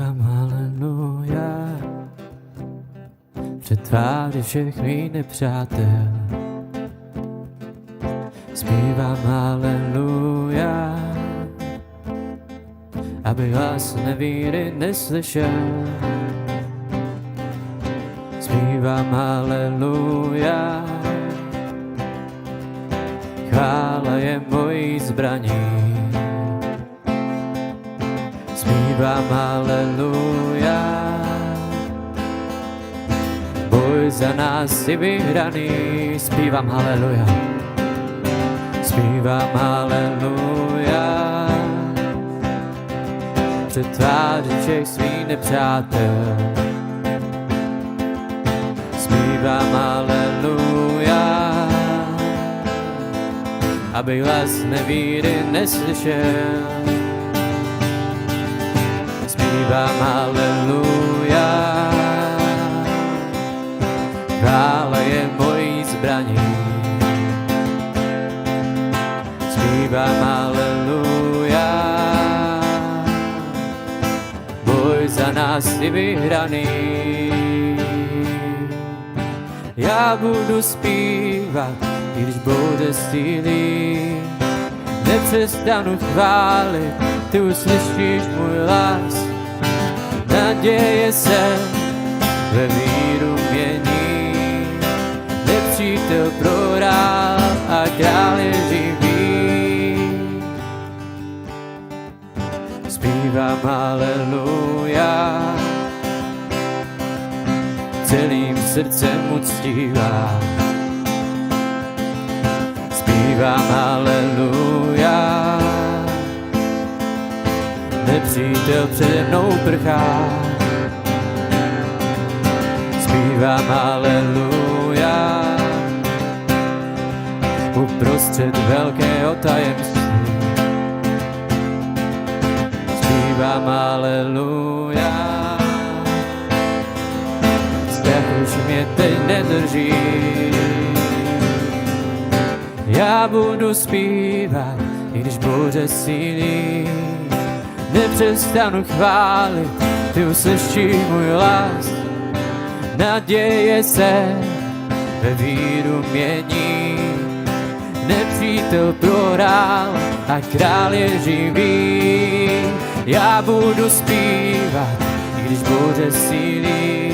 Zpívám haleluja před tváři všech mých nepřátel. Zpívám haleluja, aby hlas nevíry neslyšel. Zpívám haleluja, chvála je mojí zbraní. Zpívám haleluja, boj za nás je vyhraný. Zpívám haleluja, zpívám haleluja před tváří všech svých nepřátel. Zpívám haleluja, aby hlas nevíry neslyšel. Zpívám haleluja, chvála je mojí zbraní. Zpívám haleluja, boj za nás je vyhraný. Já budu zpívat, i když bude síly, nepřestanu chválit, ty uslyšíš můj hlas. Naděje se ve víru mění, nepřítel prohrál a král je živý. Zpívám haleluja, celým srdcem uctívám. Zpívám haleluja, nepřítel přede mnou prchá. Zpívám haleluja, uprostřed velkého tajemství. Zpívám haleluja, strach už mě teď nedrží. Já budu zpívat, i když bouře sílí, nepřestanu chválit, ty uslyšíš můj hlas. Naděje se ve víru mění, nepřítel prohrál a král je živý. Já budu zpívat, i když bouře sílí,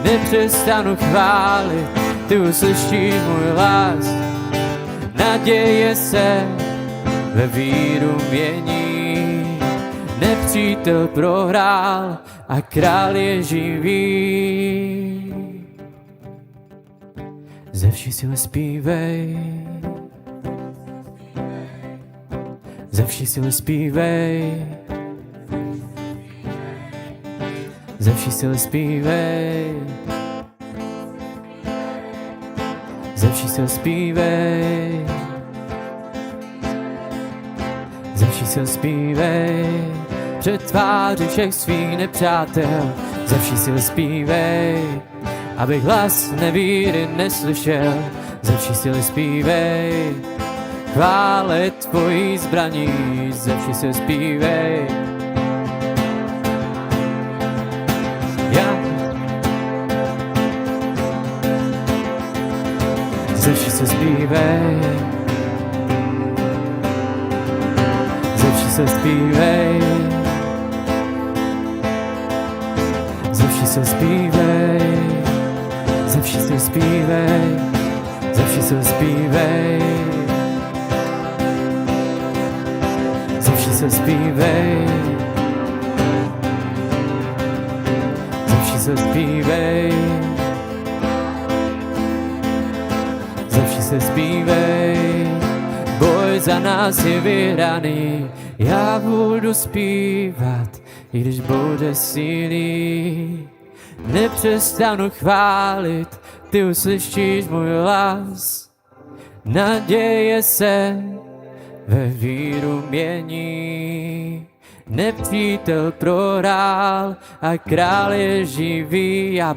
nepřestanu chválit, ty uslyšíš můj hlas. Naděje se ve víru mění, nepřítel prohrál a král je živý. Ze vší síly zpívej, ze vší síly zpívej, ze vší síly zpívej, ze vší síly zpívej, ze vší síly zpívej před tváří všech svých nepřátel. Ze vší síly zpívej, abych hlas nevíry neslyšel. Ze vší síly zpívej, chvále tvojí zbraní. Ze vší síly zpívej, ze vší síly zpívej, ze vší síly zpívej, ze vší síly zpívej, ze vší síly zpívej, ze vší síly zpívej, ze vší síly zpívej, ze vší síly zpívej, ze vší síly zpívej, boj za nás je vyhraný. Já budu zpívat, i když bude sílí, nepřestanu chválit, ty uslyšíš můj hlas. Naděje se ve víru mění, nepřítel prohrál a král je živý. Já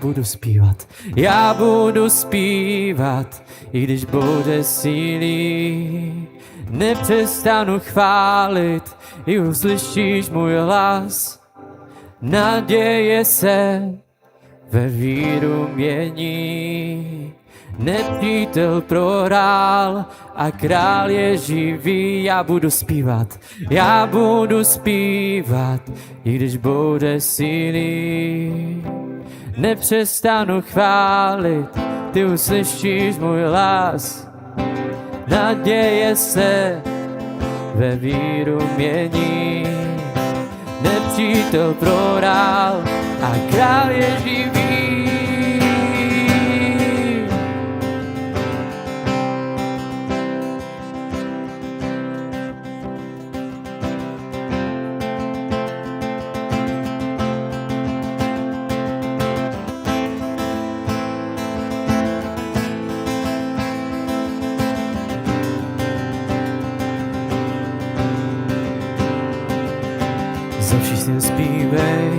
budu zpívat, i když bude sílí, nepřestanu chválit, i uslyšíš můj hlas. naděje se ve víru mění. Nepřítel prohrál a král je živý. Já budu zpívat, i když bude síly. Nepřestanu chválit, ty uslyšíš můj hlas. Naděje se ve víru mění. Nepřítel prohrál a král je živý. Ze všech sil zpívej,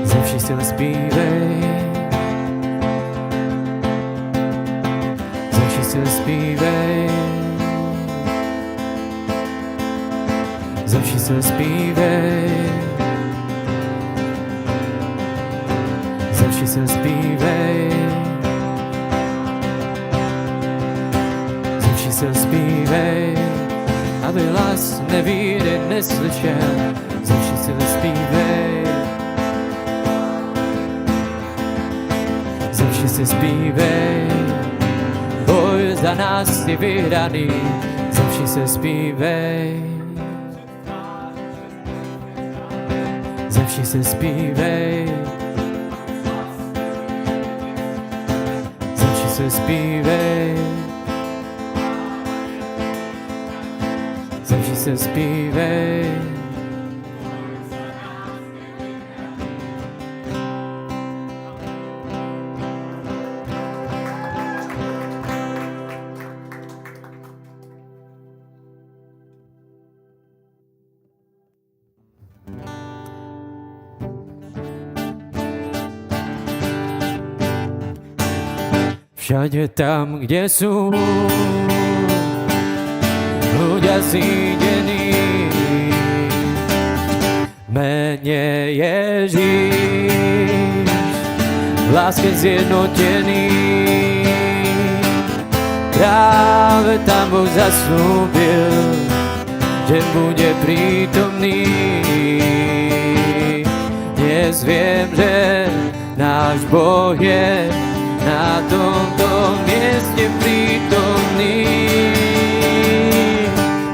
ze všech sil zpívej, ze všech sil zpívej, ze všech sil zpívej, ze všech sil zpívej, ze všech sil zpívej. Aby hlas nevíry neslyšel, ze všech sil zpívej, ze všech sil zpívej, boj za nás je vyhraný, ze všech sil zpívej, ze všech sil zpívej, ze všech sil zpívej. Ze všech sil zpívej. Všade tam, kde sú ľudia zídení, mene Ježíš, v láske zjednotený. Práve tam Boh zaslúbil, že bude prítomný. Dnes viem, že náš Boh je na tomto mieste prítomný.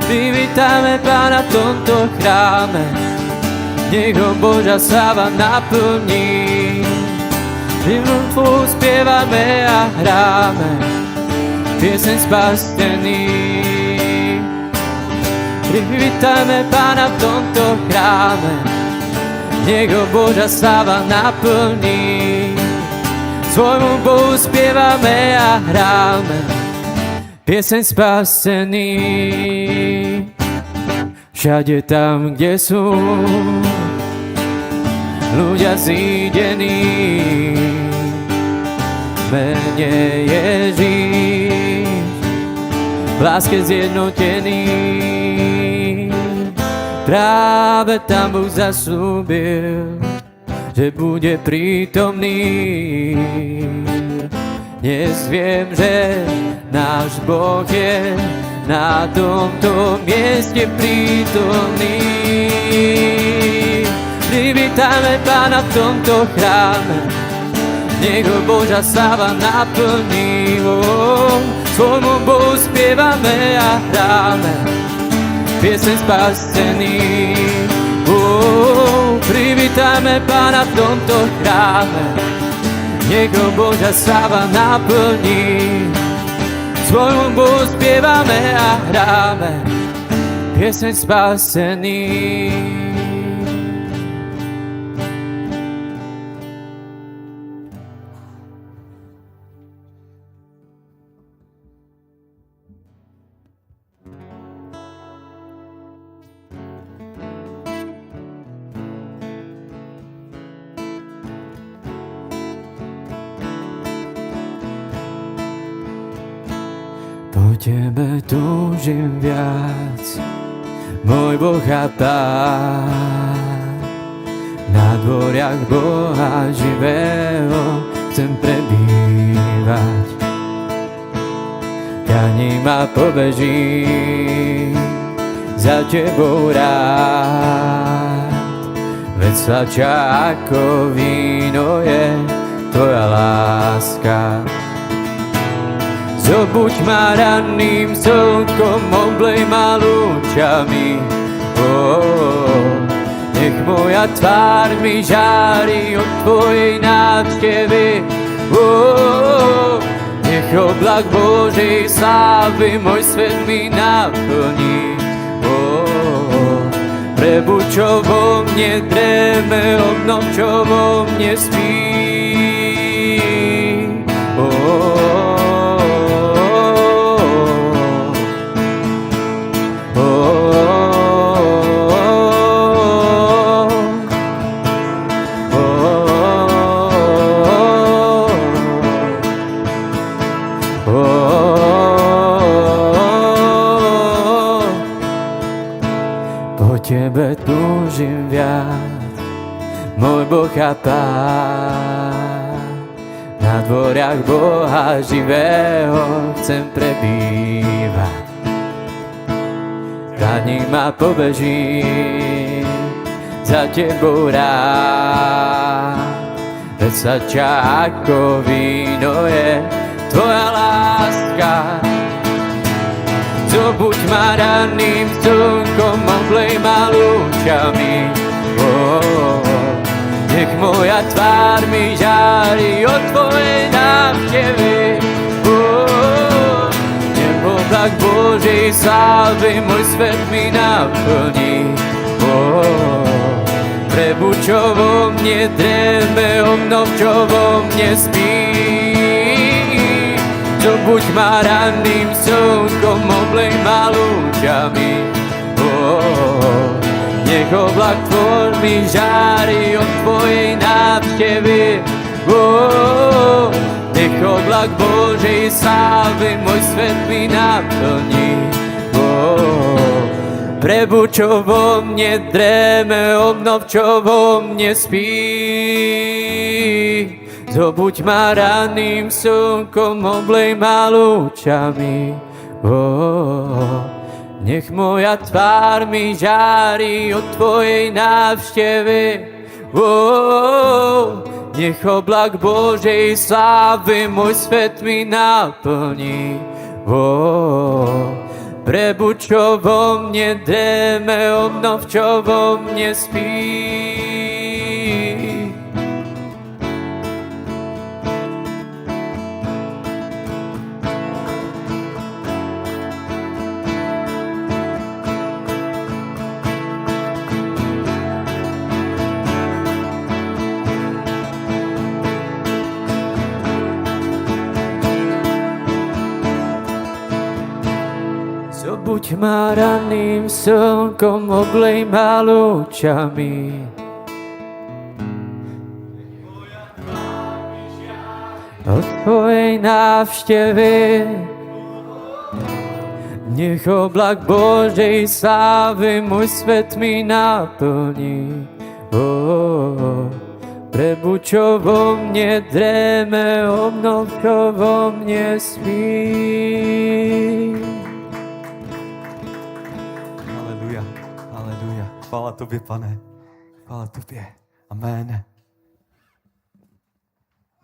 Privítame Pána v tomto chráme, nech ho Božia sláva naplní. Hymnu tvou spievame a hráme, pieseň spastený. Privítame Pána v tomto chráme, nech ho Božia sláva naplní. Svojmu Bohu spievame a hráme, pieseň spastený. Všade tam, kde sú ľudia zídení, mene Ježíš, v láske zjednotený. Práve tam Boh zaslúbil, že bude prítomný. Dnes viem, že náš Boh je na tomto mieste prítomný. Privítame Pána v tomto chráme, nech ho Božia sláva naplní. Svojmu Bohu spievame a hráme, pieseň spastený. Privítame Pána v tomto chráme, nech ho Božia sláva naplní. Svojmu Bohu spievame a hráme, pieseň spasený. Po tebe túžim viac, môj Boh a Pán. Na dvoriach Boha živého chcem prebývať. Ja ním a pobežím za tebou rád. Veď sladšia ako víno je tvoja láska. Zobuď ma ranným slnkom, oblej ma lúčami. Nech moja tvár mi žári od tvojej návštevy. Nech oblak Božej slávy môj svet mi naplní. Prebuď, čo vo mne dréme, obnov, čo vo mne spí. Po tebe túžim viac, môj Boh a Pán. Na dvoriach Boha živého chcem prebývať. Za ním ma pobežím za tebou rád. Veď sladšia ako víno je tvoja láska. Zobuď ma ranným slnkom, oblej ma lúčami. Nech moja tvár mi žári od tvojej návštevy. Nech oblak Božej slávy môj svet mi naplní. Prebuď, čo vo mne dréme, obnov, čo vo mne spí. Zobuď ma ranným slnkom, oblej ma lúčami. Nech oblak tvoj mi žári od tvojej návštevy. Nech oblak Božej slávy môj svet mi naplní. Prebuď, čo vo mne dréme, obnov, čo vo mne spí. Zobuď ma ranným slnkom, oblej ma lúčami. Nech moja tvár mi žári od tvojej návštevy. Nech oblak Božej slávy môj svet mi naplní. Prebuď, čo vo mne dréme, obnov, čo vo mne spí. Zobuď ma ranným slnkom, oblej ma lúčami. Od tvojej návštevy nech oblak Božej slávy môj svet mi naplní. Prebuď, čo vo mne dréme, obnov, čo vo mne spí. Chvála tobě, Pane. Chvála tobě. Amen.